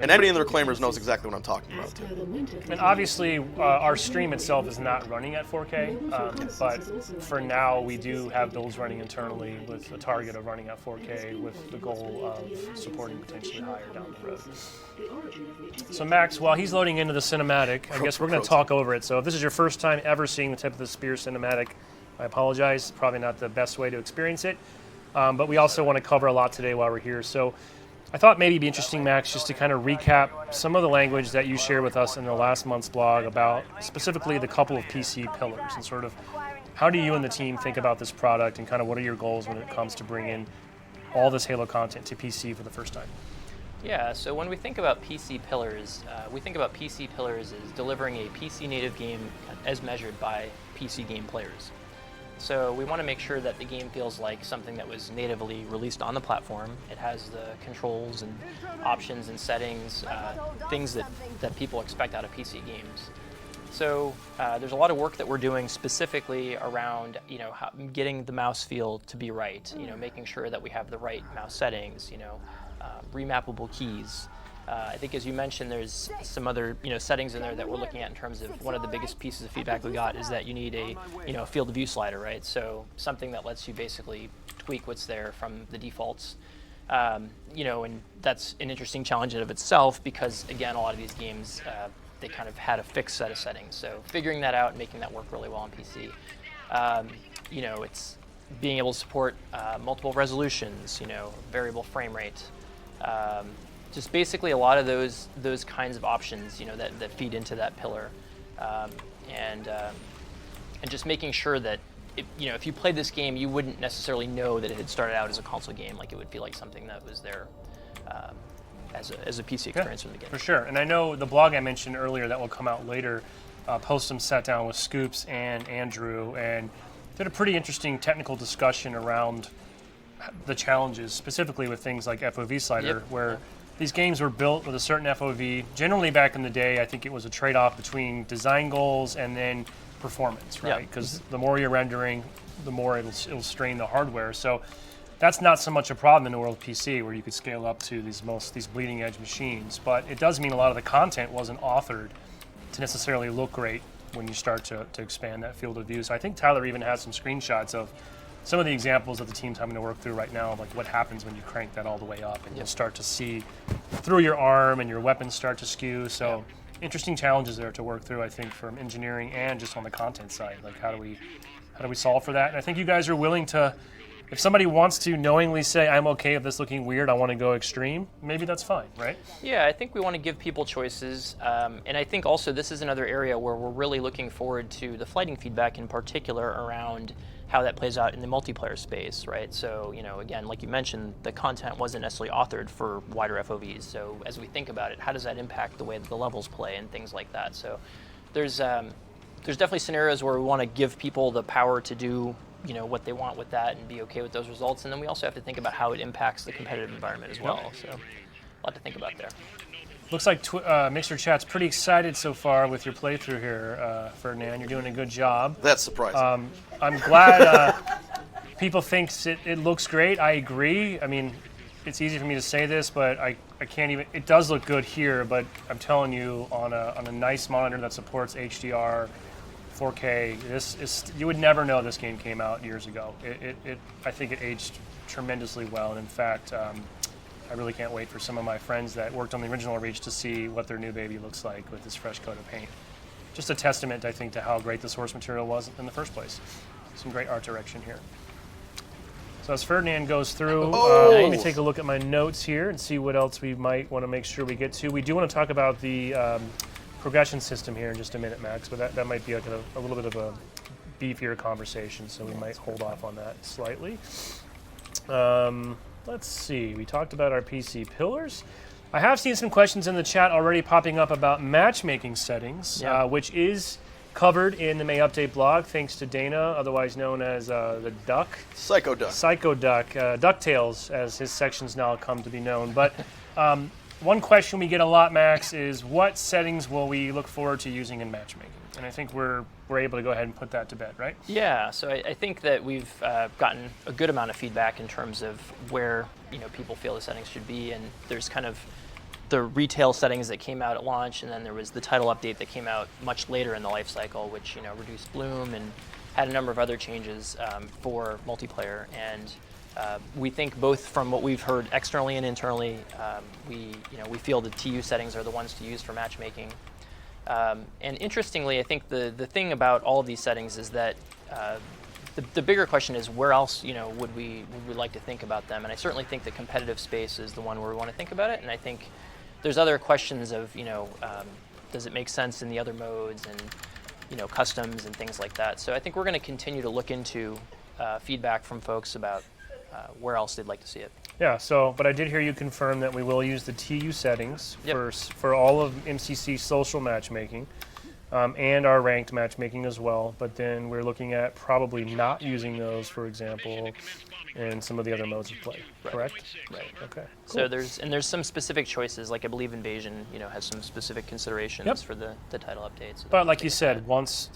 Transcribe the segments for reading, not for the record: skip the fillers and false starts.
And everybody in the Reclaimers knows exactly what I'm talking about, too. And obviously, our stream itself is not running at 4K, but for now, we do have builds running internally with a target of running at 4K with the goal of supporting potentially higher down the road. So Max, while he's loading into the cinematic, I guess we're going to talk over it. So if this is your first time ever seeing the Tip of the Spear cinematic, I apologize. Probably not the best way to experience it, but we also want to cover a lot today while we're here. So I thought maybe it'd be interesting, Max, just to kind of recap some of the language that you shared with us in the last month's blog about specifically the couple of PC pillars and sort of how do you and the team think about this product and kind of what are your goals when it comes to bringing all this Halo content to PC for the first time? Yeah, so when we think about PC pillars, we think about PC pillars as delivering a PC native game as measured by PC game players. So we want to make sure that the game feels like something that was natively released on the platform. It has the controls and options and settings, things that people expect out of PC games. So there's a lot of work that we're doing specifically around, getting the mouse feel to be right. Making sure that we have the right mouse settings. Remappable keys. I think, as you mentioned, there's some other settings in there that we're looking at in terms of one of the biggest pieces of feedback we got is that you need a field of view slider, right? So something that lets you basically tweak what's there from the defaults. And that's an interesting challenge in of itself because again, a lot of these games they kind of had a fixed set of settings. So figuring that out and making that work really well on PC. It's being able to support multiple resolutions, variable frame rate. Just basically a lot of those kinds of options, that feed into that pillar, and just making sure that if you played this game, you wouldn't necessarily know that it had started out as a console game. Like it would feel like something that was there as a PC experience from the beginning. For sure, and I know the blog I mentioned earlier that will come out later. Postum sat down with Scoops and Andrew and did a pretty interesting technical discussion around the challenges, specifically with things like FOV slider, where these games were built with a certain FOV. Generally, back in the day, I think it was a trade-off between design goals and then performance, right? Because the more you're rendering, the more it'll strain the hardware. So that's not so much a problem in the world of PC, where you could scale up to these bleeding-edge machines. But it does mean a lot of the content wasn't authored to necessarily look great when you start to expand that field of view. So I think Tyler even has some screenshots of some of the examples that the team's having to work through right now, like what happens when you crank that all the way up and you'll start to see through your arm and your weapons start to skew. So interesting challenges there to work through, I think, from engineering and just on the content side. Like how do we solve for that? And I think you guys are willing to, if somebody wants to knowingly say, I'm okay with this looking weird, I want to go extreme, maybe that's fine, right? Yeah, I think we want to give people choices. And I think also this is another area where we're really looking forward to the flighting feedback in particular around how that plays out in the multiplayer space, right? So, again, like you mentioned, the content wasn't necessarily authored for wider FOVs. So as we think about it, how does that impact the way that the levels play and things like that? So there's definitely scenarios where we want to give people the power to do what they want with that and be okay with those results. And then we also have to think about how it impacts the competitive environment as well. So a lot to think about there. Looks like Mixer Chat's pretty excited so far with your playthrough here, Ferdinand. You're doing a good job. That's surprising. I'm glad people think it looks great. I agree. I mean, it's easy for me to say this, but I can't even. It does look good here, but I'm telling you, on a nice monitor that supports HDR, 4K, you would never know this game came out years ago. I think it aged tremendously well, and in fact. I really can't wait for some of my friends that worked on the original Reach to see what their new baby looks like with this fresh coat of paint. Just a testament, I think, to how great the source material was in the first place. Some great art direction here. So as Ferdinand goes through, let me take a look at my notes here and see what else we might want to make sure we get to. We do want to talk about the progression system here in just a minute, Max, but that might be a little bit of a beefier conversation, so we might hold off on that slightly. Let's see, we talked about our PC pillars. I have seen some questions in the chat already popping up about matchmaking settings, which is covered in the May Update blog, thanks to Dana, otherwise known as the Duck. Psycho Duck. Psycho Duck. DuckTales, as his sections now come to be known. But one question we get a lot, Max, is what settings will we look forward to using in matchmaking? And I think we're able to go ahead and put that to bed, right? Yeah, so I think that we've gotten a good amount of feedback in terms of where people feel the settings should be, and there's kind of the retail settings that came out at launch, and then there was the title update that came out much later in the life cycle, which reduced bloom and had a number of other changes for multiplayer. And we think both from what we've heard externally and internally, we feel the TU settings are the ones to use for matchmaking. And interestingly, I think the thing about all of these settings is that the bigger question is where else would we like to think about them. And I certainly think the competitive space is the one where we want to think about it. And I think there's other questions of does it make sense in the other modes and customs and things like that. So I think we're going to continue to look into feedback from folks about where else they'd like to see it. Yeah, but I did hear you confirm that we will use the TU settings Yep. for all of MCC social matchmaking and our ranked matchmaking as well. But then we're looking at probably not using those, for example, in some of the other modes of play. Right. Correct? Right. Okay. So Cool. there's some specific choices, like I believe Invasion, has some specific considerations Yep. for the title updates. But like you said,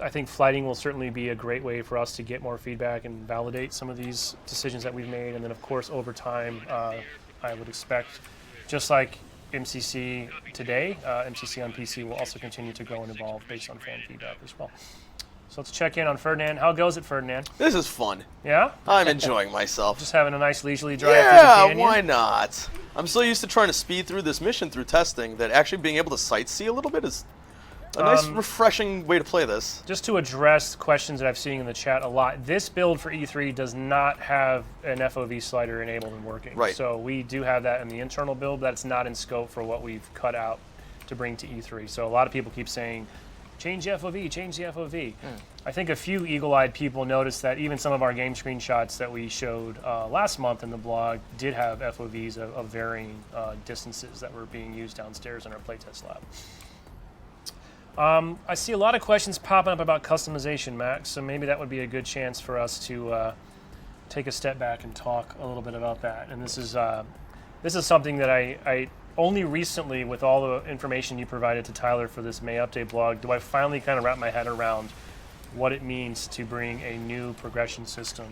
I think flighting will certainly be a great way for us to get more feedback and validate some of these decisions that we've made. And then, of course, over time, I would expect, just like MCC today, MCC on PC will also continue to grow and evolve based on fan feedback as well. So let's check in on Ferdinand. How goes it, Ferdinand? This is fun. Yeah? I'm enjoying myself. Just having a nice leisurely drive through the Yeah, canyon? why not? I'm so used to trying to speed through this mission through testing that actually being able to sightsee a little bit is a nice, refreshing way to play this. Just to address questions that I've seen in the chat a lot, this build for E3 does not have an Fov slider enabled and working. Right. So we do have that in the internal build, but that's not in scope for what we've cut out to bring to E3. So a lot of people keep saying, change the FOV, change the FOV. I think a few eagle-eyed people noticed that even some of our game screenshots that we showed last month in the blog did have FOVs of varying distances that were being used downstairs in our playtest lab. I see a lot of questions popping up about customization, Max, so maybe that would be a good chance for us to take a step back and talk a little bit about that. And this is something that I only recently, with all the information you provided to Tyler for this May Update blog, do I finally kind of wrap my head around what it means to bring a new progression system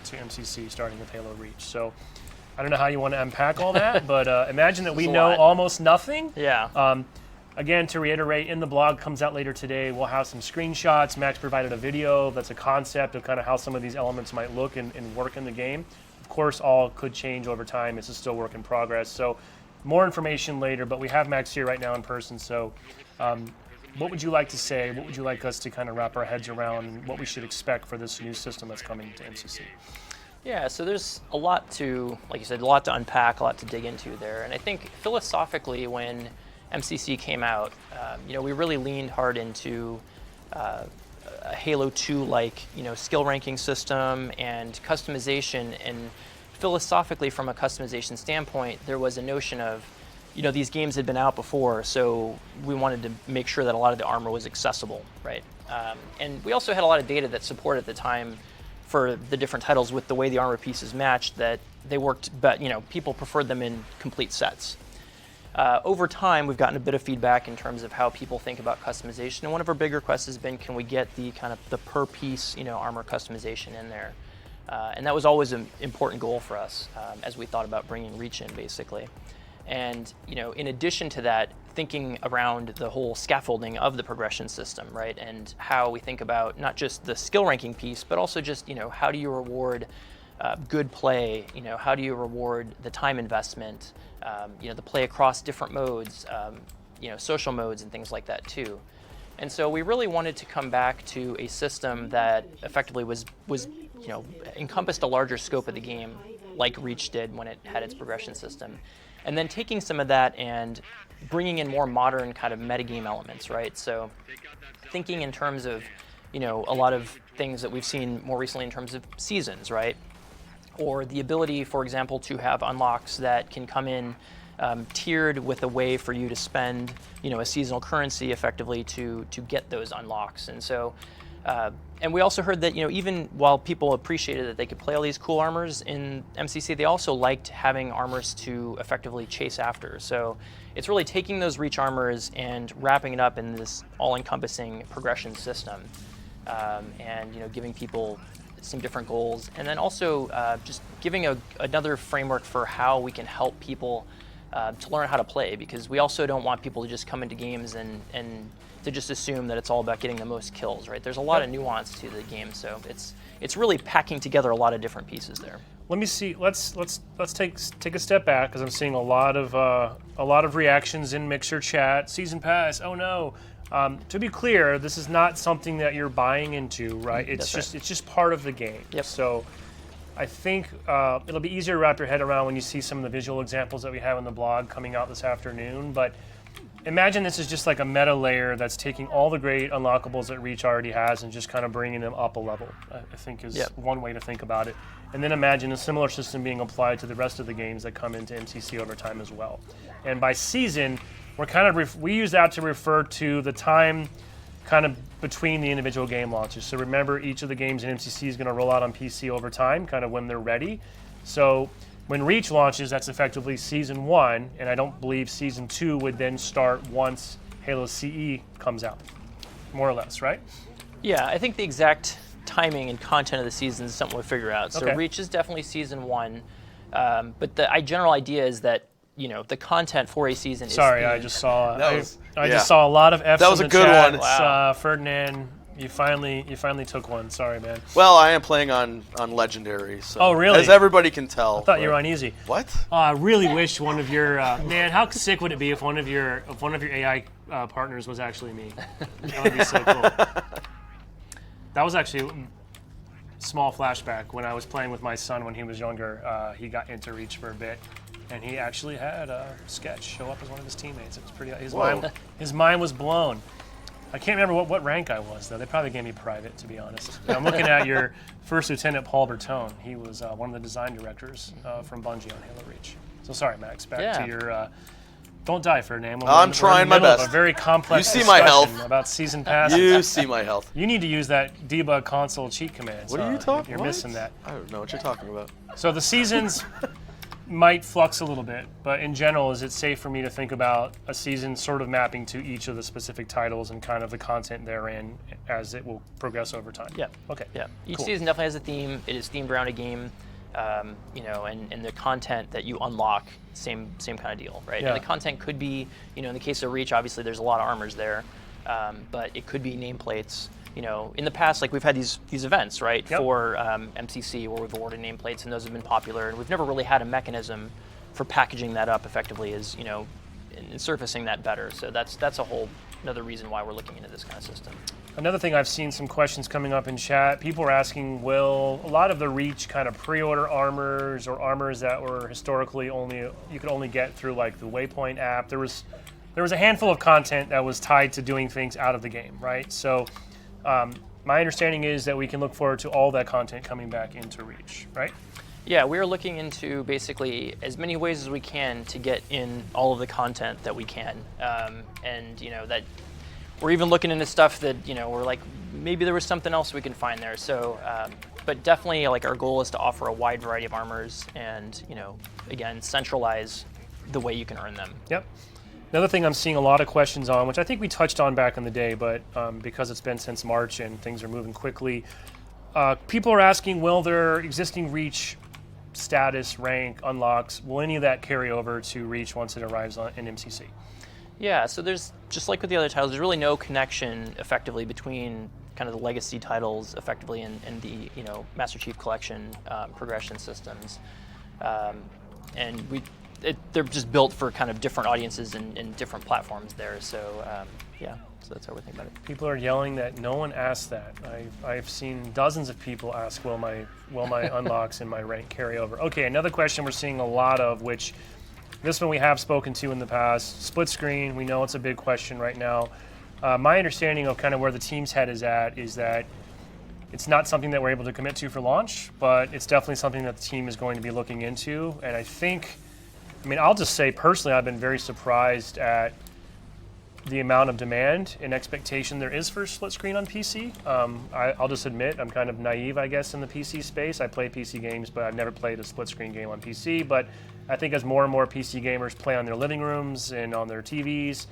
to MCC starting with Halo Reach. So I don't know how you want to unpack all that, but imagine that we know almost nothing. Yeah. Again, to reiterate, in the blog comes out later today, we'll have some screenshots. Max provided a video that's a concept of kind of how some of these elements might look and work in the game. Of course, all could change over time. This is still work in progress. So more information later, but we have Max here right now in person. So what would you like to say? What would you like us to kind of wrap our heads around and what we should expect for this new system that's coming to MCC? Yeah, so there's a lot to, like you said, a lot to unpack, a lot to dig into there. And I think philosophically when MCC came out, we really leaned hard into a Halo 2-like, skill ranking system and customization. And philosophically, from a customization standpoint, there was a notion of, these games had been out before, so we wanted to make sure that a lot of the armor was accessible, right? And we also had a lot of data that supported at the time for the different titles with the way the armor pieces matched, that they worked, but people preferred them in complete sets. Over time, we've gotten a bit of feedback in terms of how people think about customization, and one of our big requests has been, can we get the kind of the per piece, armor customization in there? And that was always an important goal for us as we thought about bringing Reach in, basically. And in addition to that, thinking around the whole scaffolding of the progression system, right, and how we think about not just the skill ranking piece, but also just how do you reward good play? How do you reward the time investment? The play across different modes, social modes and things like that too. And so we really wanted to come back to a system that effectively was encompassed a larger scope of the game, like Reach did when it had its progression system. And then taking some of that and bringing in more modern kind of metagame elements, right? So thinking in terms of, a lot of things that we've seen more recently in terms of seasons, right? Or the ability, for example, to have unlocks that can come in tiered with a way for you to spend, a seasonal currency effectively to get those unlocks. And so, and we also heard that, even while people appreciated that they could play all these cool armors in MCC, they also liked having armors to effectively chase after. So it's really taking those Reach armors and wrapping it up in this all-encompassing progression system, and giving people some different goals, and then also just giving another framework for how we can help people to learn how to play, because we also don't want people to just come into games and to just assume that it's all about getting the most kills, right? There's a lot of nuance to the game, so it's really packing together a lot of different pieces there. Let me see. Let's take a step back, because I'm seeing a lot of reactions in Mixer chat. Season pass. Oh no. To be clear, this is not something that you're buying into, right? It's just part of the game. Yep. So I think it'll be easier to wrap your head around when you see some of the visual examples that we have on the blog coming out this afternoon. But imagine this is just like a meta layer that's taking all the great unlockables that Reach already has and just kind of bringing them up a level, I think is one way to think about it. And then imagine a similar system being applied to the rest of the games that come into MCC over time as well. And by season, we're kind of we use that to refer to the time kind of between the individual game launches. So remember, each of the games in MCC is going to roll out on PC over time, kind of when they're ready. So when Reach launches, that's effectively Season 1, and I don't believe Season 2 would then start once Halo CE comes out, more or less, right? Yeah, I think the exact timing and content of the season is something we'll figure out. So Reach is definitely Season 1, but the general idea is that the content for a season Sorry, is I just saw I yeah. just saw a lot of F's That was in a the good chat. one. Wow. Ferdinand, you finally took one. Sorry, man. Well, I am playing on Legendary, so Oh, really? as everybody can tell. I thought you were on easy. What? I really wish one of your man. How sick would it be if one of your AI partners was actually me? That would be so cool. That was actually a small flashback when I was playing with my son when he was younger. He got into Reach for a bit, and he actually had Sketch show up as one of his teammates. It was pretty. His mind was blown. I can't remember what rank I was, though. They probably gave me private, to be honest. I'm looking at your First Lieutenant Paul Bertone. He was one of the design directors from Bungie on Halo Reach. So sorry, Max. Back to your. Don't die, Ferdinand. I'm trying my best. A very complex You see my health. discussion about season passes. You see my health. You need to use that debug console cheat command. What are you talking? You're missing that. I don't know what you're talking about. So the seasons might flux a little bit, but in general, is it safe for me to think about a season sort of mapping to each of the specific titles and kind of the content therein as it will progress over time? Yeah. Okay. Yeah. Each Cool. season definitely has a theme. It is themed around a game, and the content that you unlock, same kind of deal, right? Yeah. And the content could be, in the case of Reach, obviously there's a lot of armors there, but it could be nameplates. In the past, like we've had these events, right, for MCC where we've awarded nameplates, and those have been popular, and we've never really had a mechanism for packaging that up effectively, and surfacing that better. So that's a whole another reason why we're looking into this kind of system. Another thing, I've seen some questions coming up in chat. People are asking, will a lot of the Reach kind of pre-order armors or armors that were historically you could only get through like the Waypoint app? There was a handful of content that was tied to doing things out of the game, right? So my understanding is that we can look forward to all that content coming back into Reach, right? Yeah, we're looking into basically as many ways as we can to get in all of the content that we can, and that we're even looking into stuff that we're like maybe there was something else we can find there. So, but definitely like our goal is to offer a wide variety of armors and again centralize the way you can earn them. Yep. Another thing I'm seeing a lot of questions on, which I think we touched on back in the day, but because it's been since March and things are moving quickly, people are asking, will their existing Reach status, rank, unlocks, will any of that carry over to Reach once it arrives in MCC? Yeah, so there's, just like with the other titles, there's really no connection effectively between kind of the legacy titles effectively and the Master Chief Collection progression systems. And they're just built for kind of different audiences and different platforms there. So so that's how we think about it. People are yelling that no one asked that. I've seen dozens of people ask, will my unlocks and my rank carry over? Okay, another question we're seeing a lot of, which this one we have spoken to in the past, split screen. We know it's a big question right now. My understanding of kind of where the team's head is at is that it's not something that we're able to commit to for launch, but it's definitely something that the team is going to be looking into. And I'll just say personally, I've been very surprised at the amount of demand and expectation there is for split screen on PC. I'll just admit I'm kind of naive, I guess, in the PC space. I play PC games, but I've never played a split screen game on PC. But I think as more and more PC gamers play on their living rooms and on their TVs,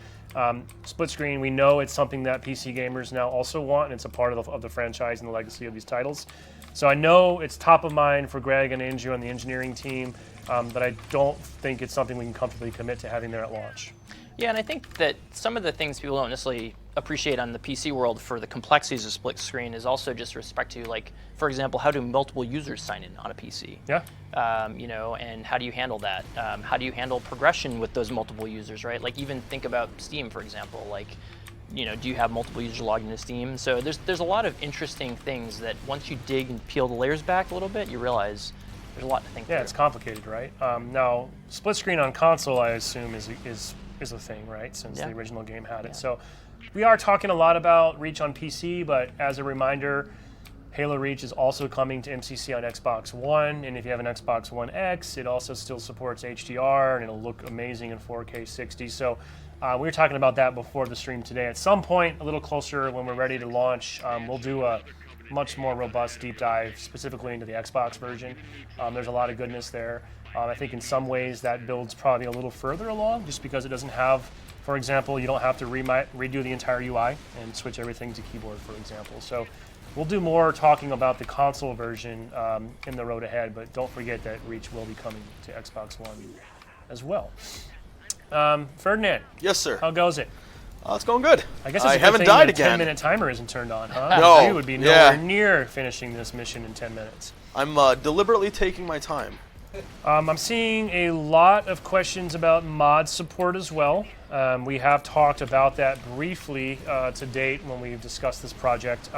split screen, we know it's something that PC gamers now also want, and it's a part of the franchise and the legacy of these titles. So I know it's top of mind for Greg and Andrew and the engineering team. but I don't think it's something we can comfortably commit to having there at launch. Yeah, and I think that some of the things people don't necessarily appreciate on the PC world for the complexities of split screen is also just respect to, like, for example, how do multiple users sign in on a PC? Yeah. And how do you handle that? How do you handle progression with those multiple users, right? Like, even think about Steam, for example. Like, do you have multiple users logged into Steam? So there's a lot of interesting things that once you dig and peel the layers back a little bit, you realize there's a lot to think through. Yeah, it's complicated, right? Now, split screen on console, I assume, is a thing, right? Since the original game had it. So we are talking a lot about Reach on PC, but as a reminder, Halo Reach is also coming to MCC on Xbox One, and if you have an Xbox One X, it also still supports HDR, and it'll look amazing in 4K 60. So we were talking about that before the stream today. At some point, a little closer when we're ready to launch, we'll do a much more robust deep dive specifically into the Xbox version. There's a lot of goodness there. I think in some ways that build's probably a little further along just because it doesn't have, for example, you don't have to redo the entire UI and switch everything to keyboard, for example. So we'll do more talking about the console version in the road ahead, but don't forget that Reach will be coming to Xbox One as well. Ferdinand. Yes, sir. How goes it? It's going good. I guess it's a good haven't thing died the again. 10-minute timer isn't turned on, huh? No. You would be nowhere near finishing this mission in 10 minutes. I'm deliberately taking my time. I'm seeing a lot of questions about mod support as well. We have talked about that briefly to date when we've discussed this project.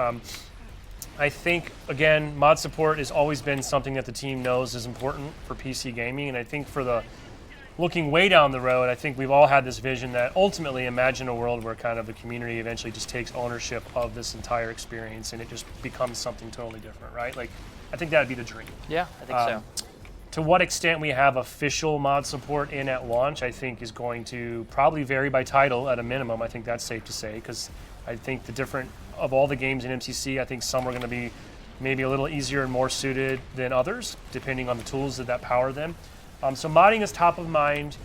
I think, again, mod support has always been something that the team knows is important for PC gaming, and I think for the looking way down the road, I think we've all had this vision that ultimately imagine a world where kind of the community eventually just takes ownership of this entire experience and it just becomes something totally different, right? Like, I think that would be the dream. Yeah, I think so. To what extent we have official mod support in at launch, I think is going to probably vary by title at a minimum. I think that's safe to say, because I think of all the games in MCC, I think some are going to be maybe a little easier and more suited than others, depending on the tools that power them. So modding is top of mind.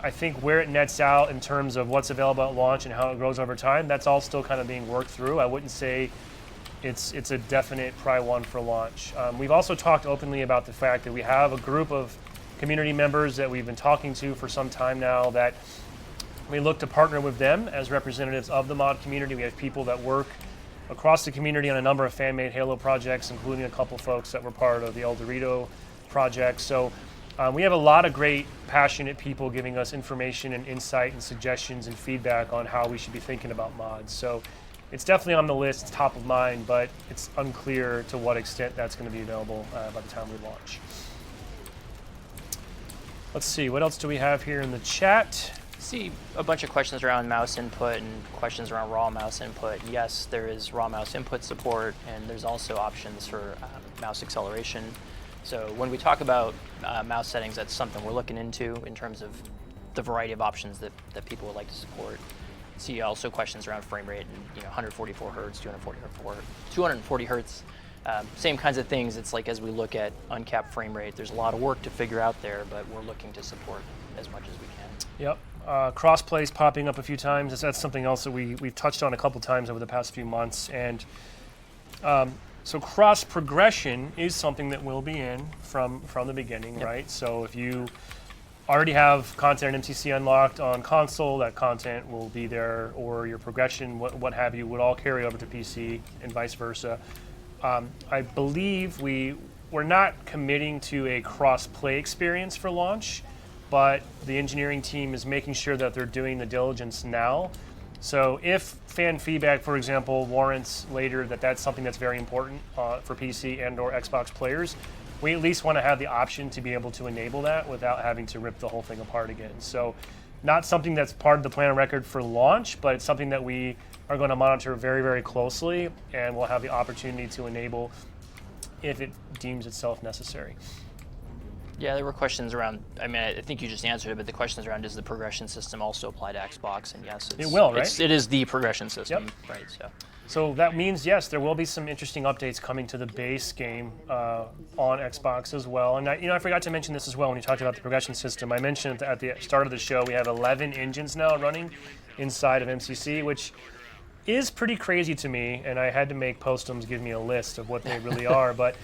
I think where it nets out in terms of what's available at launch and how it grows over time, that's all still kind of being worked through. I wouldn't say it's a definite probably one for launch. We've also talked openly about the fact that we have a group of community members that we've been talking to for some time now that we look to partner with them as representatives of the mod community. We have people that work across the community on a number of fan-made Halo projects, including a couple folks that were part of the El Dorito project. So we have a lot of great, passionate people giving us information and insight and suggestions and feedback on how we should be thinking about mods. So it's definitely on the list, it's top of mind, but it's unclear to what extent that's going to be available by the time we launch. Let's see, what else do we have here in the chat? See a bunch of questions around mouse input and questions around raw mouse input. Yes, there is raw mouse input support, and there's also options for mouse acceleration. So when we talk about mouse settings, that's something we're looking into in terms of the variety of options that people would like to support. See also questions around frame rate and 144 hertz, 240 hertz, same kinds of things. It's like as we look at uncapped frame rate, there's a lot of work to figure out there, but we're looking to support as much as we can. Yep. Crossplay is popping up a few times. That's something else that we've touched on a couple times over the past few months, and so cross progression is something that will be in from the beginning, Yep. right? So if you already have content in MCC unlocked on console, that content will be there, or your progression, what have you, would all carry over to PC and vice versa. I believe we're not committing to a cross-play experience for launch, but the engineering team is making sure that they're doing the diligence now. So if fan feedback, for example, warrants later that that's something that's very important for PC and or Xbox players, we at least want to have the option to be able to enable that without having to rip the whole thing apart again. So not something that's part of the plan of record for launch, but it's something that we are going to monitor very, very closely, and we'll have the opportunity to enable if it deems itself necessary. Yeah, there were questions around, I mean, I think you just answered it, but the questions around, does the progression system also apply to Xbox? And yes, it will, right? It is the progression system, Yep. right? So that means, yes, there will be some interesting updates coming to the base game on Xbox as well. And I forgot to mention this as well when you talked about the progression system. I mentioned at the start of the show we have 11 engines now running inside of MCC, which is pretty crazy to me. And I had to make Postums give me a list of what they really are. But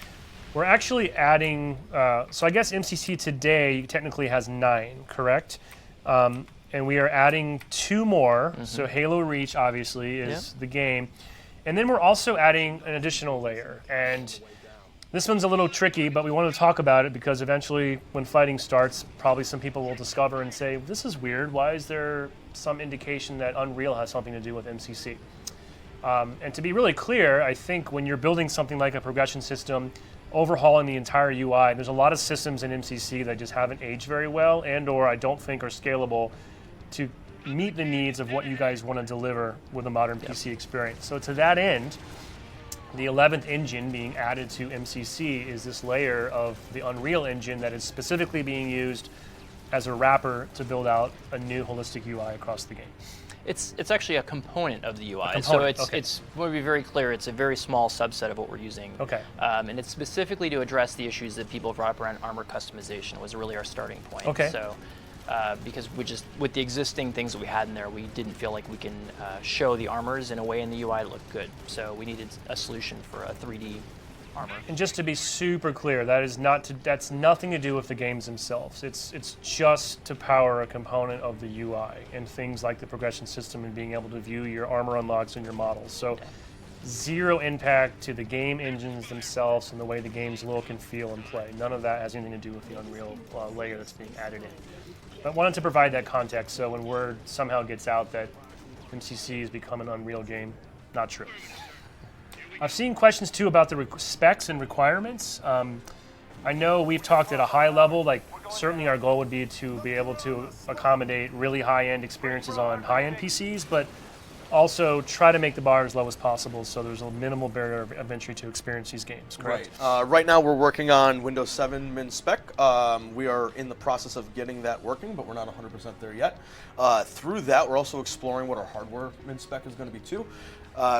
We're actually adding, so I guess MCC today technically has 9, correct? And we are adding 2 more. So Halo Reach, obviously, is the game. And then we're also adding an additional layer. And this one's a little tricky, but we want to talk about it because eventually when fighting starts, probably some people will discover and say, this is weird. Why is there some indication that Unreal has something to do with MCC? And to be really clear, I think when you're building something like a progression system, overhauling the entire UI, there's a lot of systems in MCC that just haven't aged very well and or I don't think are scalable to meet the needs of what you guys want to deliver with a modern PC experience. So to that end, the 11th engine being added to MCC is this layer of the Unreal Engine that is specifically being used as a wrapper to build out a new holistic UI across the game. It's actually a component of the UI. So it's want to be very clear, it's a very small subset of what we're using. Okay. And it's specifically to address the issues that people have brought up around armor customization was really our starting point. Okay. So because with the existing things that we had in there, we didn't feel like we can show the armors in a way in the UI that looked good. So we needed a solution for a 3D armor. And just to be super clear, that's nothing to do with the games themselves. It's just to power a component of the UI and things like the progression system and being able to view your armor unlocks and your models. So zero impact to the game engines themselves and the way the games look and feel and play. None of that has anything to do with the Unreal layer that's being added in. But wanted to provide that context so when word somehow gets out that MCC has become an Unreal game, not true. I've seen questions too about the specs and requirements. I know we've talked at a high level, like certainly our goal would be to be able to accommodate really high-end experiences on high-end PCs, but also try to make the bar as low as possible so there's a minimal barrier of entry to experience these games, correct? Right. Right now we're working on Windows 7 min spec. We are in the process of getting that working, but we're not 100% there yet. Through that, we're also exploring what our hardware min spec is going to be too.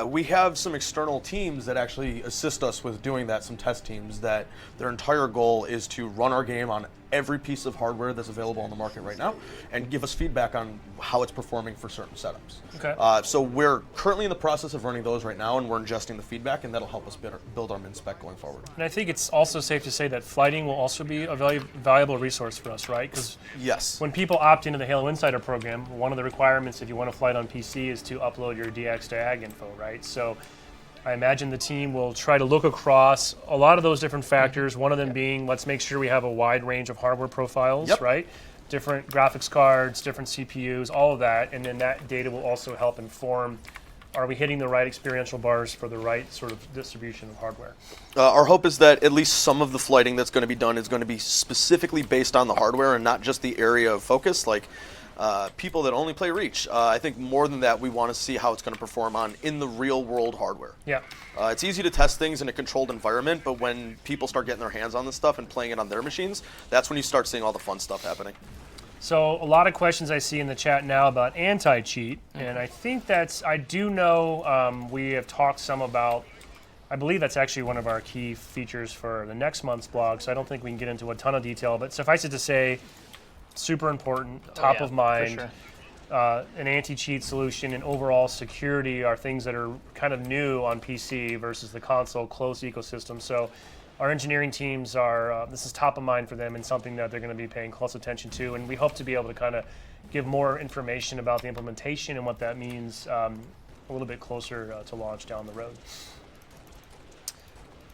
We have some external teams that actually assist us with doing that, some test teams that their entire goal is to run our game on every piece of hardware that's available on the market right now and give us feedback on how it's performing for certain setups. Okay. So we're currently in the process of running those right now and we're ingesting the feedback and that'll help us build our min spec going forward. And I think it's also safe to say that flighting will also be a valuable resource for us, right? Because yes, when people opt into the Halo Insider program, one of the requirements if you want to flight on PC is to upload your DX to AG info, right? So I imagine the team will try to look across a lot of those different factors, one of them being let's make sure we have a wide range of hardware profiles, right? Different graphics cards, different CPUs, all of that, and then that data will also help inform are we hitting the right experiential bars for the right sort of distribution of hardware? Our hope is that at least some of the flighting that's going to be done is going to be specifically based on the hardware and not just the area of focus, like people that only play Reach. I think more than that, we want to see how it's going to perform in the real world hardware. Yeah. It's easy to test things in a controlled environment, but when people start getting their hands on this stuff and playing it on their machines, that's when you start seeing all the fun stuff happening. So a lot of questions I see in the chat now about anti-cheat, and I think I do know we have talked some about, I believe that's actually one of our key features for the next month's blog, so I don't think we can get into a ton of detail, but suffice it to say, super important, top of mind. For sure. An anti-cheat solution and overall security are things that are kind of new on PC versus the console closed ecosystem. So our engineering teams this is top of mind for them and something that they're going to be paying close attention to. And we hope to be able to kind of give more information about the implementation and what that means a little bit closer to launch down the road.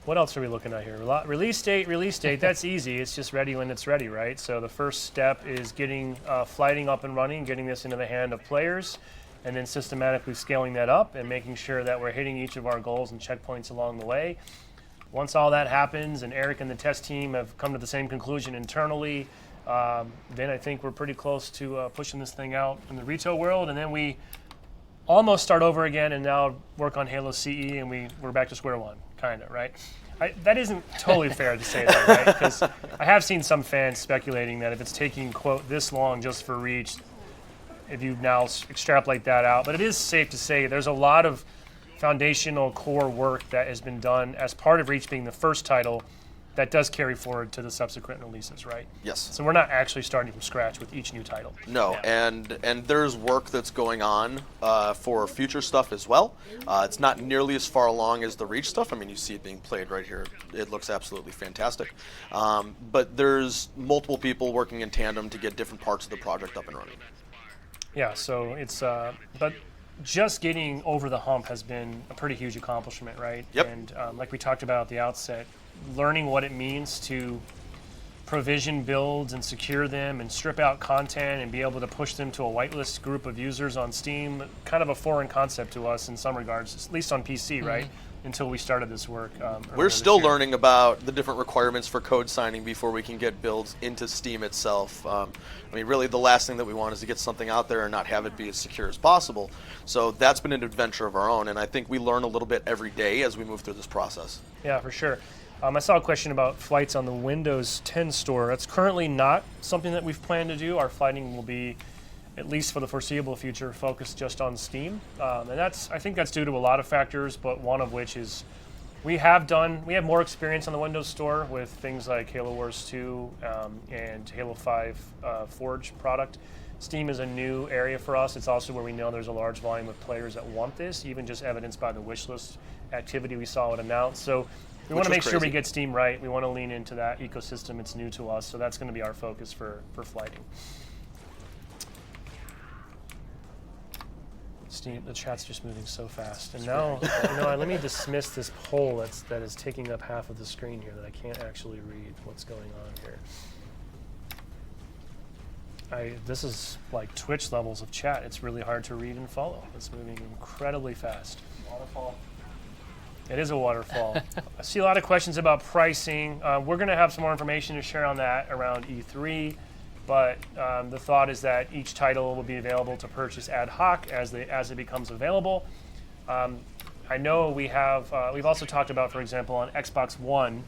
What else are we looking at here? Release date, that's easy. It's just ready when it's ready, right? So the first step is getting flighting up and running, getting this into the hand of players, and then systematically scaling that up and making sure that we're hitting each of our goals and checkpoints along the way. Once all that happens and Eric and the test team have come to the same conclusion internally, then I think we're pretty close to pushing this thing out in the retail world, and then we almost start over again and now work on Halo CE and we're back to square one, kind of, right? That isn't totally fair to say that, right? Because I have seen some fans speculating that if it's taking, quote, this long just for Reach, if you now extrapolate that out. But it is safe to say there's a lot of foundational core work that has been done as part of Reach being the first title that does carry forward to the subsequent releases, right? Yes. So we're not actually starting from scratch with each new title. No, and there's work that's going on for future stuff as well. It's not nearly as far along as the Reach stuff. I mean, you see it being played right here. It looks absolutely fantastic. But there's multiple people working in tandem to get different parts of the project up and running. Yeah, so it's, but just getting over the hump has been a pretty huge accomplishment, right? Yep. And like we talked about at the outset, learning what it means to provision builds and secure them and strip out content and be able to push them to a whitelist group of users on Steam, kind of a foreign concept to us in some regards, at least on PC, right? Until we started this work. We're still learning about the different requirements for code signing before we can get builds into Steam itself. I mean, really the last thing that we want is to get something out there and not have it be as secure as possible. So that's been an adventure of our own, and I think we learn a little bit every day as we move through this process. Yeah, for sure. I saw a question about flights on the Windows 10 store. That's currently not something that we've planned to do. Our flighting will be, at least for the foreseeable future, focused just on Steam. And I think that's due to a lot of factors, but one of which is we have more experience on the Windows Store with things like Halo Wars 2 and Halo 5 Forge product. Steam is a new area for us. It's also where we know there's a large volume of players that want this, even just evidenced by the wishlist activity we saw it announced. So we want to make sure we get Steam right. We want to lean into that ecosystem. It's new to us, so that's going to be our focus for flighting. Steam, the chat's just moving so fast. And now, let me dismiss this poll that is taking up half of the screen here that I can't actually read what's going on here. This is like Twitch levels of chat. It's really hard to read and follow. It's moving incredibly fast. Waterfall. It is a waterfall. I see a lot of questions about pricing. We're going to have some more information to share on that around E3, but the thought is that each title will be available to purchase ad hoc as it becomes available. I know we've also talked about, for example, on Xbox One,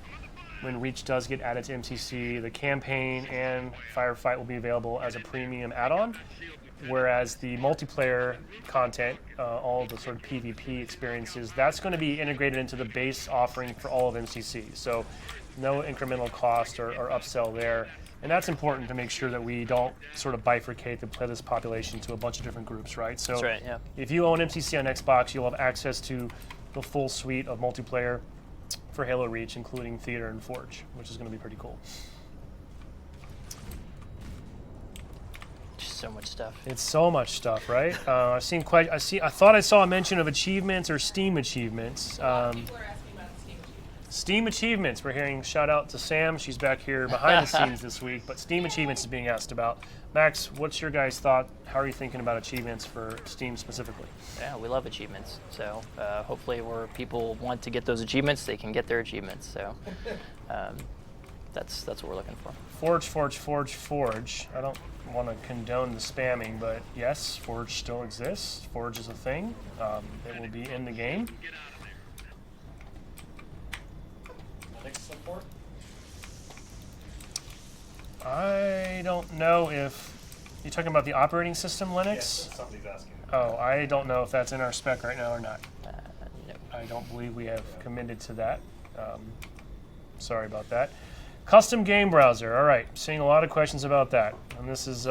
when Reach does get added to MCC, the campaign and Firefight will be available as a premium add-on, whereas the multiplayer content, all the sort of PvP experiences, that's going to be integrated into the base offering for all of MCC. So no incremental cost or upsell there. And that's important to make sure that we don't sort of bifurcate the playlist population to a bunch of different groups, right? So That's right, yeah. If you own MCC on Xbox, you'll have access to the full suite of multiplayer for Halo Reach, including Theater and Forge, which is going to be pretty cool. Just so much stuff. It's so much stuff, right? I thought I saw a mention of achievements or Steam achievements. People are asking about Steam achievements. Steam achievements. We're hearing shout out to Sam. She's back here behind the scenes this week, but Steam achievements is being asked about. Max, what's your guys' thought? How are you thinking about achievements for Steam specifically? Yeah, we love achievements. So hopefully where people want to get those achievements, they can get their achievements. So that's what we're looking for. Forge, Forge, Forge, Forge. I don't want to condone the spamming, but yes, Forge still exists. Forge is a thing. It will be in the game. Linux support. I don't know if you're talking about the operating system Linux. Yes, somebody's asking. Oh, I don't know if that's in our spec right now or not. No. I don't believe we have committed to that. Sorry about that. Custom game browser. All right, seeing a lot of questions about that. And this is,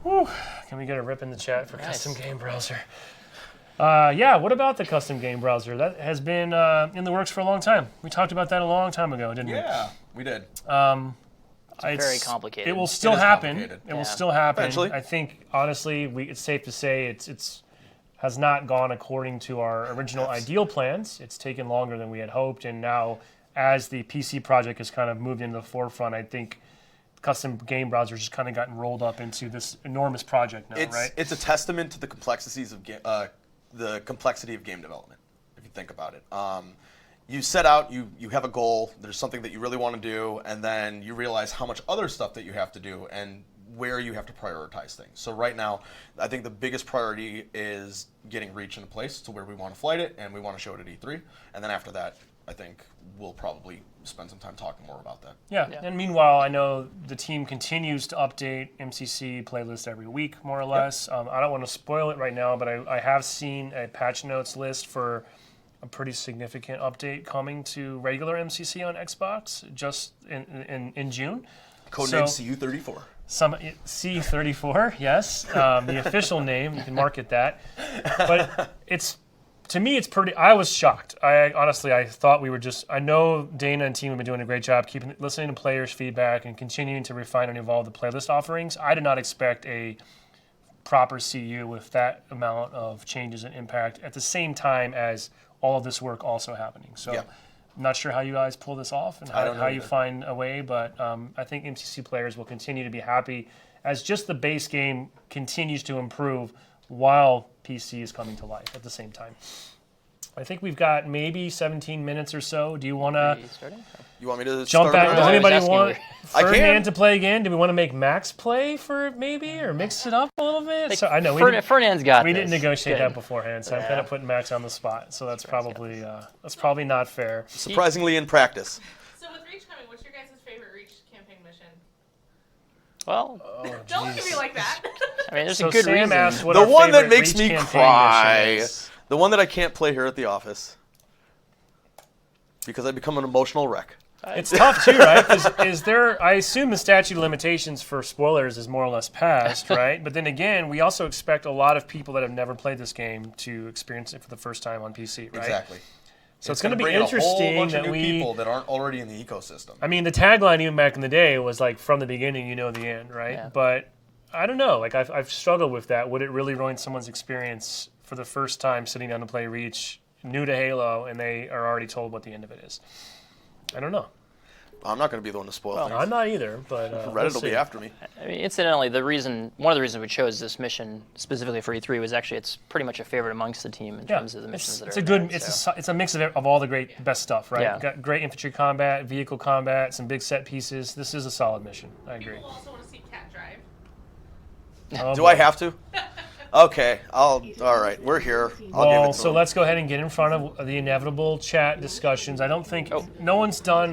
whew, can we get a rip in the chat for Nice. custom game browser? Yeah, what about the custom game browser? That has been in the works for a long time. We talked about that a long time ago, didn't we? Yeah, we did. It's very complicated. It will still It is happen. complicated. It will Yeah. still happen. Eventually. I think honestly, it's safe to say it's has not gone according to our original ideal plans. It's taken longer than we had hoped, and now as the PC project has kind of moved into the forefront, I think custom game browsers just kind of gotten rolled up into this enormous project now, right? It's a testament to the complexities of the complexity of game development, if you think about it. You set out, you have a goal, there's something that you really want to do, and then you realize how much other stuff that you have to do and where you have to prioritize things. So right now, I think the biggest priority is getting Reach into place to where we want to flight it, and we want to show it at E3. And then after that, I think we'll probably spend some time talking more about that. Yeah. And meanwhile, I know the team continues to update MCC playlist every week, more or less. I don't want to spoil it right now, but I have seen a patch notes list for a pretty significant update coming to regular MCC on Xbox just in June. Codename So- CU34. Some C34, yes, the official name. You can market that. But to me, it's pretty. I was shocked. I thought we were just. I know Dana and team have been doing a great job listening to players' feedback and continuing to refine and evolve the playlist offerings. I did not expect a proper CU with that amount of changes and impact at the same time as all of this work also happening. So. Yeah. I'm not sure how you guys pull this off and I don't know how you either. find a way, but I think MCC players will continue to be happy as just the base game continues to improve while PC is coming to life at the same time. I think we've got maybe 17 minutes or so. Do you want to Are you starting? You want me to jump start back? over? Does I was anybody asking want I can. Ferdinand to play again? Do we want to make Max play for maybe or mix it up a little bit? So I know Fernand's got we this. didn't negotiate Good. that beforehand, so I'm kind of putting Max on the spot. So that's probably not fair. Surprisingly in practice. So with Reach coming, what's your guys' favorite Reach campaign mission? Well, Don't look at me like that. I mean, there's So a good Sam reason. asked what The our one that favorite makes Reach me campaign cry. mission is. The one that I can't play here at the office. Because I become an emotional wreck. It's tough too, right? Is there? I assume the statute of limitations for spoilers is more or less passed, right? But then again, we also expect a lot of people that have never played this game to experience it for the first time on PC, right? Exactly. So it's going to be bring in interesting a whole bunch that of new we. people that aren't already in the ecosystem. I mean, the tagline even back in the day was like, "From the beginning, you know the end," right? Yeah. But I don't know. Like I've struggled with that. Would it really ruin someone's experience for the first time sitting down to play Reach, new to Halo, and they are already told what the end of it is? I don't know. I'm not going to be the one to spoil things. I'm not either, but Reddit we'll will see. be after me. I mean, incidentally, one of the reasons we chose this mission specifically for E3 was actually it's pretty much a favorite amongst the team in terms of the missions it's that a are good. in there, so. It's a mix of all the great best stuff, right? Yeah. Got great infantry combat, vehicle combat, some big set pieces. This is a solid mission. I agree. People also want to see Cat drive. Oh, Do boy. I have to? Okay, all right, we're here. I'll give Well, it to so him. let's go ahead and get in front of the inevitable chat discussions. I don't think no one's done.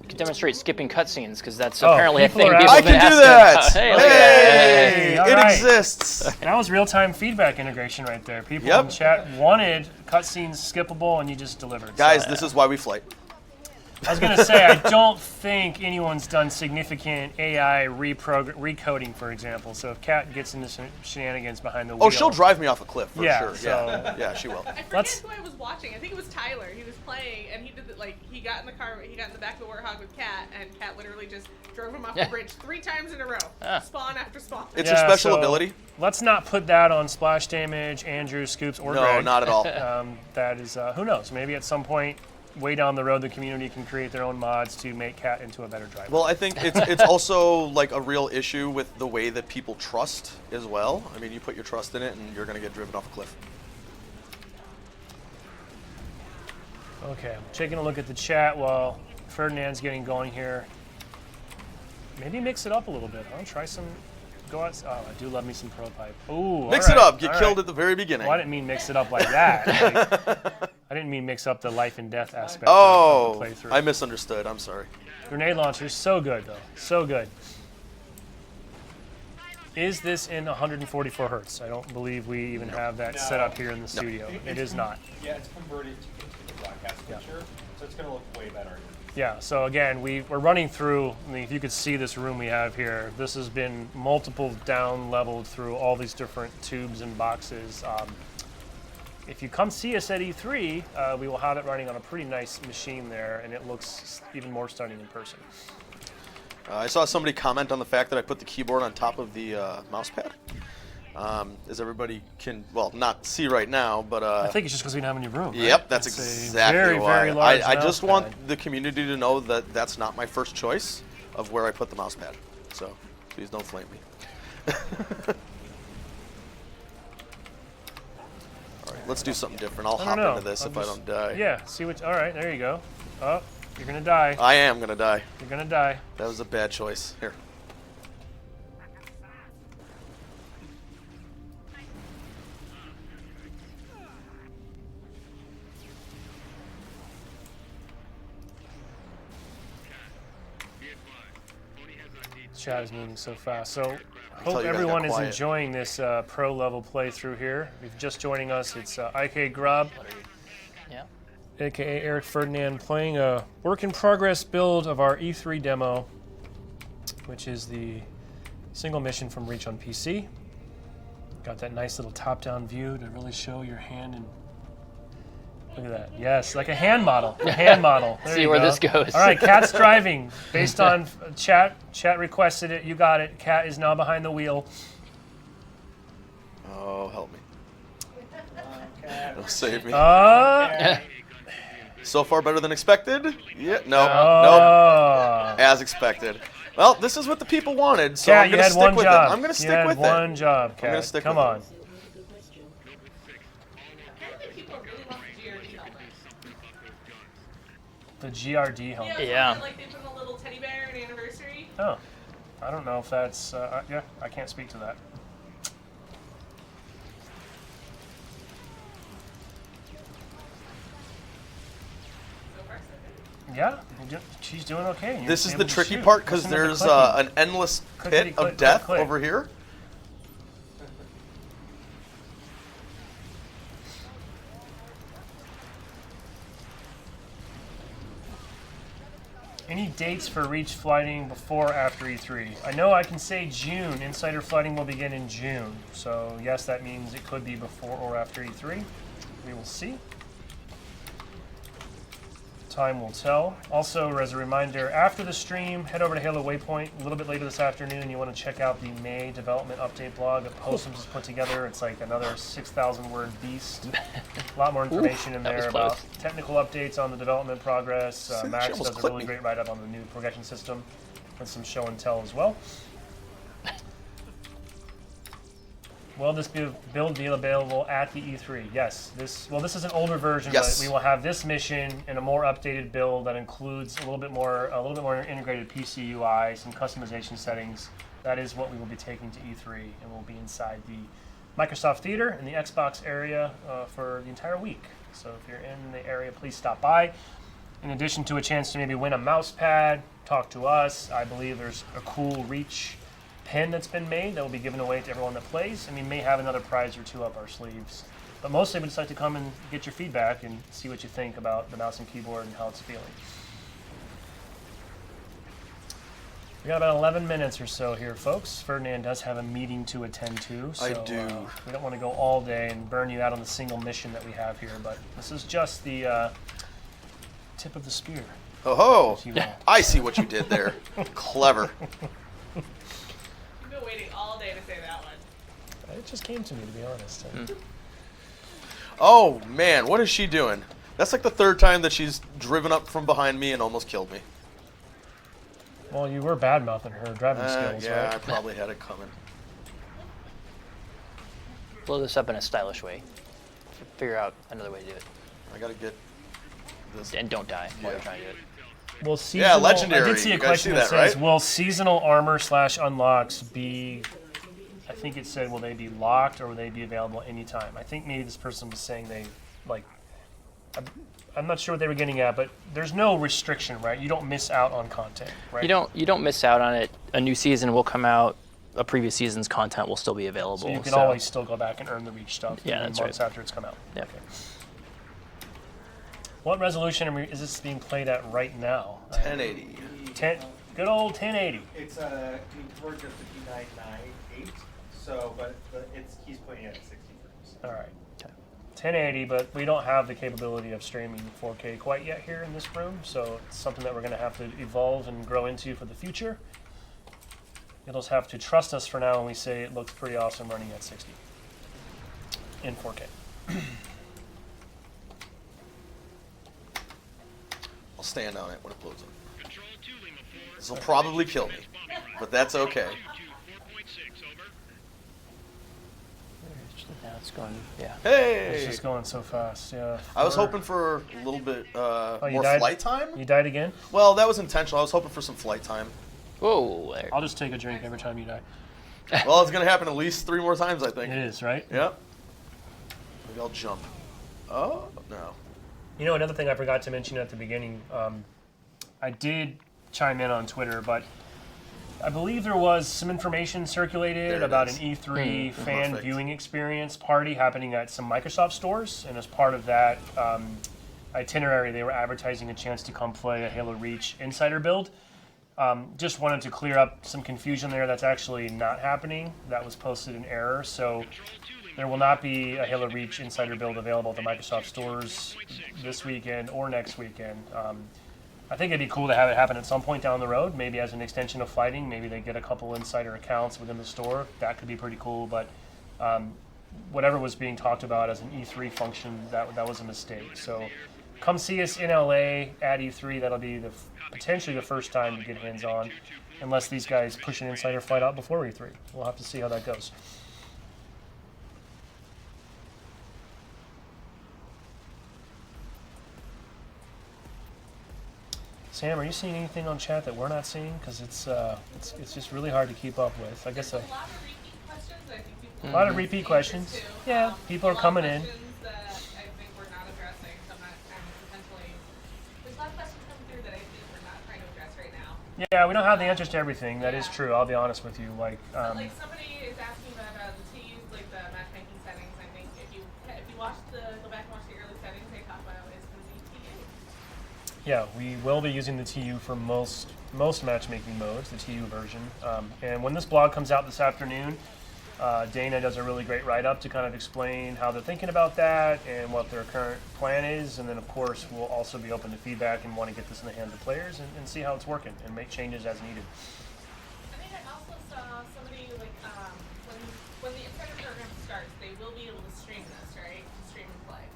You can demonstrate skipping cutscenes because that's Oh, apparently a people thing are people I have been can do asking that! about. Hey, look at that. Hey, all it right. exists. That was real-time feedback integration right there. People Yep. in the chat wanted cutscenes skippable, and you just delivered. Guys, So, this is why we flight. I was gonna say I don't think anyone's done significant AI recoding, for example. So if Kat gets into some shenanigans behind the wheel, Oh, she'll drive me off a cliff for Yeah, sure. so- Yeah, she will. I forget Let's- who I was watching. I think it was Tyler. He was playing, and he did he got in the car, he got in the back of the Warthog with Cat, and Cat literally just drove him off the bridge 3 times in a row, spawn after spawn. It's Yeah, a special so ability. Let's not put that on Splash Damage, Andrew, Scoops, or No, Greg. not at all. That is, who knows? Maybe at some point, way down the road, the community can create their own mods to make Cat into a better driver. Well, I think it's also like a real issue with the way that people trust as well. I mean, you put your trust in it, and you're going to get driven off a cliff. Okay, I'm taking a look at the chat while Ferdinand's getting going here. Maybe mix it up a little bit. I'll try some. Go out. Oh, I do love me some Pro Pipe. Ooh, Mix it up. Get killed at the very beginning. Well, I didn't mean mix it up like that. Like, I didn't mean mix up the life and death aspect Oh, of the playthrough. I misunderstood. I'm sorry. Grenade launchers, so good though, so good. Is this in 144 hertz? I don't believe we even have that set up here in the studio. It is not. Yeah, it's converted to the broadcast picture, so it's going to look way better. Yeah, so again, we're running through, I mean, if you could see this room we have here, this has been multiple down leveled through all these different tubes and boxes. If you come see us at E3, we will have it running on a pretty nice machine there, and it looks even more stunning in person. I saw somebody comment on the fact that I put the keyboard on top of the mouse pad. As everybody can, well, not see right now, but I think it's just because we don't have any room. Right? yep, that's It's a exactly very, why. very large I mouse just pad. want the community to know that that's not my first choice of where I put the mouse pad. So please don't flame me. All right, let's do something different. I'll I hop don't know. into this I'll if I just- don't die. Yeah, see what, all right, there you go. Oh, you're gonna die. I am gonna die. You're gonna die. That was a bad choice. Here. Chat is moving so fast. So tell hope you guys everyone got is quiet. enjoying this pro level playthrough here. If you're just joining us, it's IK Grub. Yeah. aka Eric Ferdinand, playing a work-in-progress build of our E3 demo, which is the single mission from Reach on PC. Got that nice little top-down view to really show your hand and look at that. Yes, like a hand model. A hand model. There See you where go. this goes. All right, Cat's driving. Based on chat requested it. You got it. Cat is now behind the wheel. Oh, help me. It'll save me. So far better than expected? Yeah, no, no. As expected. Well, this is what the people wanted, so Cat, I'm going to stick with it. I'm going to stick with it. One job, Cat. I'm going to stick Come with on. it. Apparently people really want the GRD helmet. The GRD helmet. Yeah. Like they put in a little teddy bear an anniversary. Oh, I don't know if that's, yeah, I can't speak to that. So far, so good. Yeah, she's doing okay. You're This is able the to tricky shoot. part because Listen to the there's clicking. an endless Clickety pit click, of death click. over here. Any dates for Reach flighting before or after E3? I know I can say June. Insider flighting will begin in June. So yes, that means it could be before or after E3. We will see. Time will tell. Also, as a reminder, after the stream, head over to Halo Waypoint a little bit later this afternoon. You want to check out the May development update blog that Postums has put together. It's like another 6,000 word beast. A lot more information in that was there close. about technical updates on the development progress. She Max almost does a clipped really me. great write-up on the new progression system with some show and tell as well. Will this build be available at the E3? Yes. This is an older version, Yes. but we will have this mission in a more updated build that includes a little bit more integrated PC UI, some customization settings. That is what we will be taking to E3, and will be inside the Microsoft Theater in the Xbox area for the entire week. So if you're in the area, please stop by. In addition to a chance to maybe win a mouse pad, talk to us. I believe there's a cool Reach pin that's been made that will be given away to everyone that plays, and we may have another prize or two up our sleeves. But mostly we just like to come and get your feedback and see what you think about the mouse and keyboard and how it's feeling. We got about 11 minutes or so here, folks. Ferdinand does have a meeting to attend to, so I do. We don't want to go all day and burn you out on the single mission that we have here, but this is just the tip of the spear, Oh ho! if you will. I see what you did there. Clever. You've been waiting all day to say that one. It just came to me, to be honest. Oh man, what is she doing? That's like the third time that she's driven up from behind me and almost killed me. Well, you were bad-mouthing her driving skills, Yeah, I right? probably had it coming. Blow this up in a stylish way. Figure out another way to do it. I gotta get this. And don't die while you're Yeah. trying to do it. Will seasonal, legendary. I did see a You guys question see that that, says, right? will seasonal armor / unlocks be, I think it said, will they be locked or will they be available anytime? I think maybe this person was saying they, like, I'm not sure what they were getting at, but there's no restriction, right? You don't miss out on content, right? You don't miss out on it. A new season will come out. A previous season's content will still be available. So you can always still go back and earn the Reach stuff Yeah, even that's months right. after it's come out. Yeah. Okay. What resolution is this being played at right now? 1080. 10, good old 1080. It's we're just a 2998, so but he's playing it at 60 frames. All right. 1080, but we don't have the capability of streaming 4K quite yet here in this room, so it's something that we're going to have to evolve and grow into for the future. You'll just have to trust us for now when we say it looks pretty awesome running at 60 in 4K. I'll stand on it when it blows up. This will probably kill me, but that's okay. Now it's going. Yeah. It's Hey! just going so fast, yeah. I was hoping for a little bit you more died? flight time. You died again? Well, that was intentional. I was hoping for some flight time. Whoa. There. I'll just take a drink every time you die. Well, it's going to happen at least 3 more times, I think. It is, right? Yep. Maybe I'll jump. Oh, no. You know, another thing I forgot to mention at the beginning, I did chime in on Twitter, but I believe there was some information circulated There it about is. an E3 fan Perfect. viewing experience party happening at some Microsoft stores, and as part of that, I itinerary, they were advertising a chance to come play a Halo Reach Insider build. Just wanted to clear up some confusion there. That's actually not happening. That was posted in error. So there will not be a Halo Reach Insider build available at the Microsoft stores this weekend or next weekend. I think it'd be cool to have it happen at some point down the road, maybe as an extension of fighting. Maybe they get a couple Insider accounts within the store. That could be pretty cool. But whatever was being talked about as an E3 function, that was a mistake. So come see us in LA at E3. That'll be potentially the first time to get hands-on, unless these guys push an Insider fight out before E3. We'll have to see how that goes. Sam, are you seeing anything on chat that we're not seeing? Because it's just really hard to keep up with. I guess There's a lot of repeat questions. I think people a lot of repeat questions. too. Yeah, people are coming in. Questions that I think we're not addressing. So potentially, there's a lot of questions coming through that I think we're not trying to address right now. Yeah, we don't have the answers to everything. That is true. I'll be honest with you. Like Somebody is asking about the TUs, like the matchmaking settings. I think if you go back and watch the early settings, they talk about is the TU. Yeah, we will be using the TU for most matchmaking modes, the TU version. And when this blog comes out this afternoon, Dana does a really great write-up to kind of explain how they're thinking about that and what their current plan is. And then, of course, we'll also be open to feedback and want to get this in the hands of players and see how it's working and make changes as needed. I think I also saw somebody when the insider program starts, they will be able to stream this, right? Stream and play,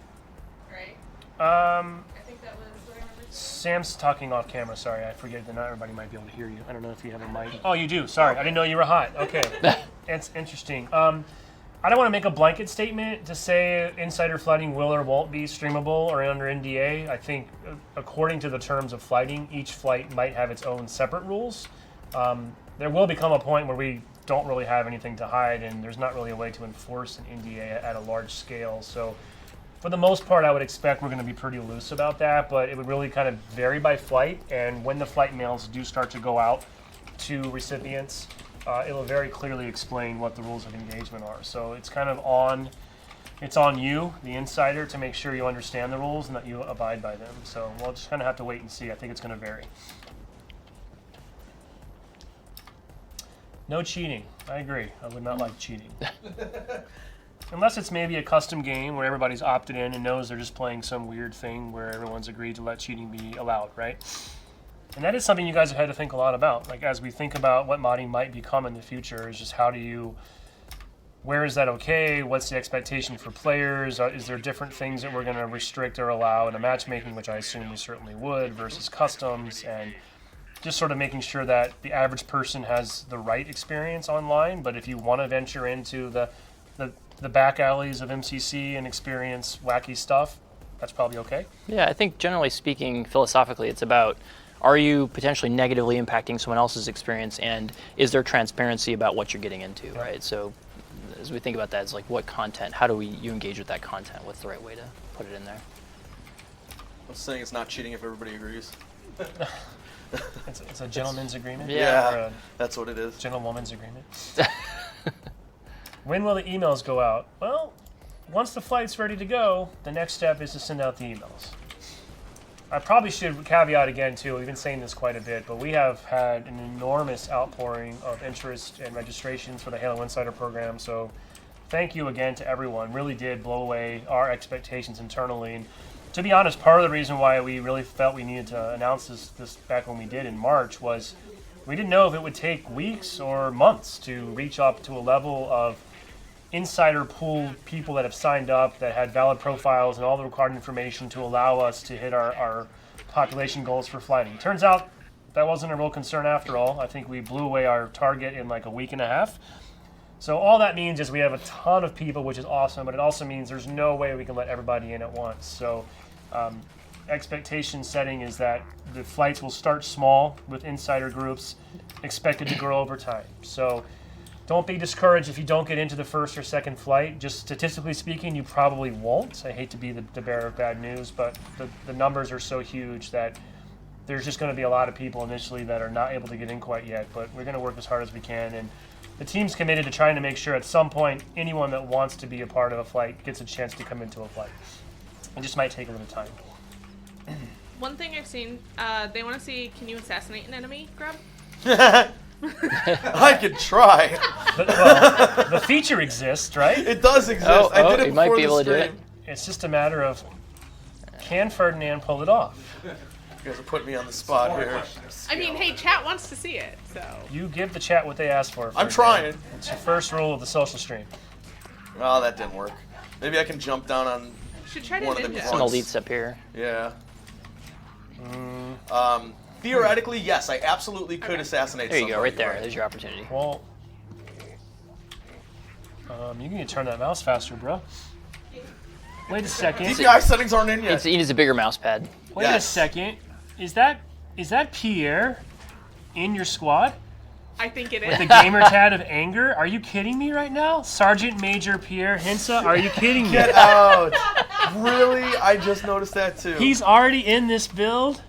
right? I think that was what I remember. Sam's talking off camera. Sorry, I forget that not everybody might be able to hear you. I don't know if you have a mic. Oh, you do. Sorry, I didn't know you were hot. Okay, it's interesting. I don't want to make a blanket statement to say insider flighting will or won't be streamable or under NDA. I think according to the terms of flighting, each flight might have its own separate rules. There will become a point where we don't really have anything to hide, and there's not really a way to enforce an NDA at a large scale. So for the most part, I would expect we're going to be pretty loose about that, but it would really kind of vary by flight. And when the flight mails do start to go out to recipients, it'll very clearly explain what the rules of engagement are. So it's kind of on you, the insider, to make sure you understand the rules and that you abide by them. So we'll just kind of have to wait and see. I think it's going to vary. No cheating. I agree. I would not like cheating. Unless it's maybe a custom game where everybody's opted in and knows they're just playing some weird thing where everyone's agreed to let cheating be allowed, right? And that is something you guys have had to think a lot about. Like, as we think about what modding might become in the future, is just where is that okay? What's the expectation for players? Is there different things that we're going to restrict or allow in a matchmaking, which I assume we certainly would, versus customs, and just sort of making sure that the average person has the right experience online. But if you want to venture into the back alleys of MCC and experience wacky stuff, that's probably okay. Yeah, I think generally speaking, philosophically, it's about, are you potentially negatively impacting someone else's experience, and is there transparency about what you're getting into, right? So as we think about that, it's like, what content, how do you engage with that content? What's the right way to put it in there? I'm saying it's not cheating if everybody agrees. It's a gentleman's agreement? Yeah, that's what it is. Gentlewoman's agreement? When will the emails go out? Well, once the flight's ready to go, the next step is to send out the emails. I probably should caveat again, too, we've been saying this quite a bit, but we have had an enormous outpouring of interest and registrations for the Halo Insider program, so thank you again to everyone. Really did blow away our expectations internally. And to be honest, part of the reason why we really felt we needed to announce this back when we did in March was we didn't know if it would take weeks or months to reach up to a level of insider pool people that have signed up, that had valid profiles and all the required information to allow us to hit our population goals for flighting. Turns out that wasn't a real concern after all. I think we blew away our target in like a week and a half. So all that means is we have a ton of people, which is awesome, but it also means there's no way we can let everybody in at once. So expectation setting is that the flights will start small with insider groups, expected to grow over time. So don't be discouraged if you don't get into the first or second flight. Just statistically speaking, you probably won't. I hate to be the bearer of bad news, but the numbers are so huge that there's just going to be a lot of people initially that are not able to get in quite yet, but we're going to work as hard as we can. And the team's committed to trying to make sure at some point anyone that wants to be a part of a flight gets a chance to come into a flight. It just might take a little time. One thing I've seen, they want to see, can you assassinate an enemy, Grub? I could try. Well, the feature exists, right? It does exist. Oh, I did it you might before be the able to do stream. it. It's just a matter of, can Ferdinand pull it off? You guys are putting me on the spot here. I mean, hey, chat wants to see it, so. You give the chat what they asked for. I'm Ferdinand. trying. It's your first rule of the social stream. Oh, that didn't work. Maybe I can jump down on Should try to one of them ninja. Some once. elites up here. Yeah. Theoretically, yes, I absolutely could assassinate There you somebody. go, right there. Right. There's your opportunity. Well, you need to turn that mouse faster, bro. Wait a second. DPI settings aren't in yet. He needs a bigger mouse pad. Wait a Yes. second. Is that Pierre in your squad? I think it The is. gamer tag of anger? Are you kidding me right now? Sergeant Major Pierre Hinsa? Are you kidding me? Get out. Really? I just noticed that too. He's already in this build?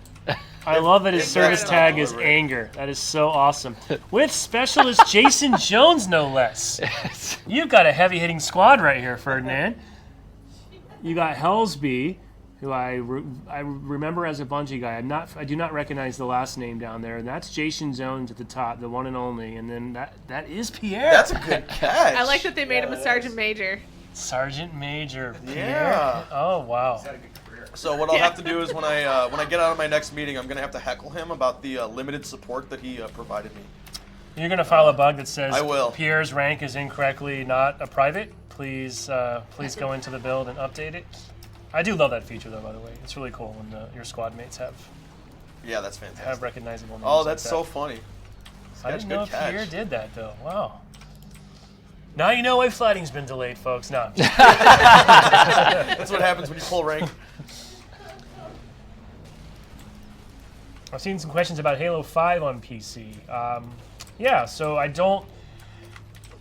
I love that his service that's tag not is deliberate. anger. That is so awesome. With specialist Jason Jones, no less. You've got a heavy-hitting squad right here, Ferdinand. You got Hellsby, who I remember as a Bungie guy. I do not recognize the last name down there, and that's Jason Jones at the top, the one and only. And then that is Pierre. That's a good catch. I like that they made him a sergeant major. Sergeant Major Pierre. Yeah. Oh wow. So what I'll have to do is when I get out of my next meeting, I'm gonna have to heckle him about the limited support that he provided me. You're gonna file a bug that says I will. Pierre's rank is incorrectly not a private. Please go into the build and update it. I do love that feature though, by the way. It's really cool when your squad mates have Yeah, that's fantastic. recognizable names. Oh, like that's that. so funny. I That's didn't good know if catch. Pierre did that though. Wow. Now you know why fighting's been delayed, folks. No. That's what happens when you pull rank. I've seen some questions about Halo 5 on PC. Yeah, so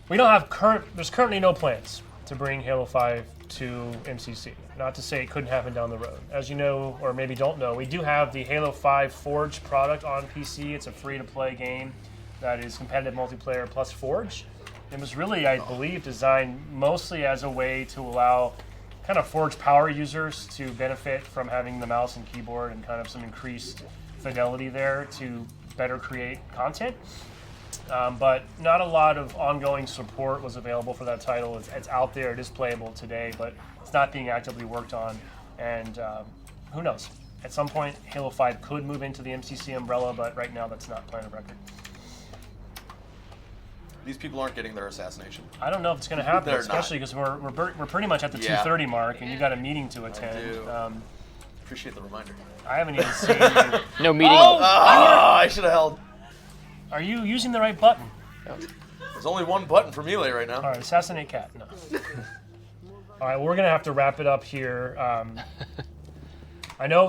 there's currently no plans to bring Halo 5 to MCC. Not to say it couldn't happen down the road. As you know, or maybe don't know, we do have the Halo 5 Forge product on PC. It's a free-to-play game that is competitive multiplayer plus Forge. It was really, I believe, designed mostly as a way to allow kind of Forge power users to benefit from having the mouse and keyboard and kind of some increased fidelity there to better create content. But not a lot of ongoing support was available for that title. It's out there, it is playable today, but it's not being actively worked on. And who knows? At some point, Halo 5 could move into the MCC umbrella, but right now that's not plan of record. These people aren't getting their assassination. I don't know if it's going to happen, They're especially because we're pretty much at the Yeah. 2:30 mark, and you got a meeting to attend. do. Appreciate the reminder. I haven't even seen you. No meeting. I should have held. Are you using the right button? There's only one button for melee right now. All right, assassinate cat. No. All right, we're going to have to wrap it up here. I know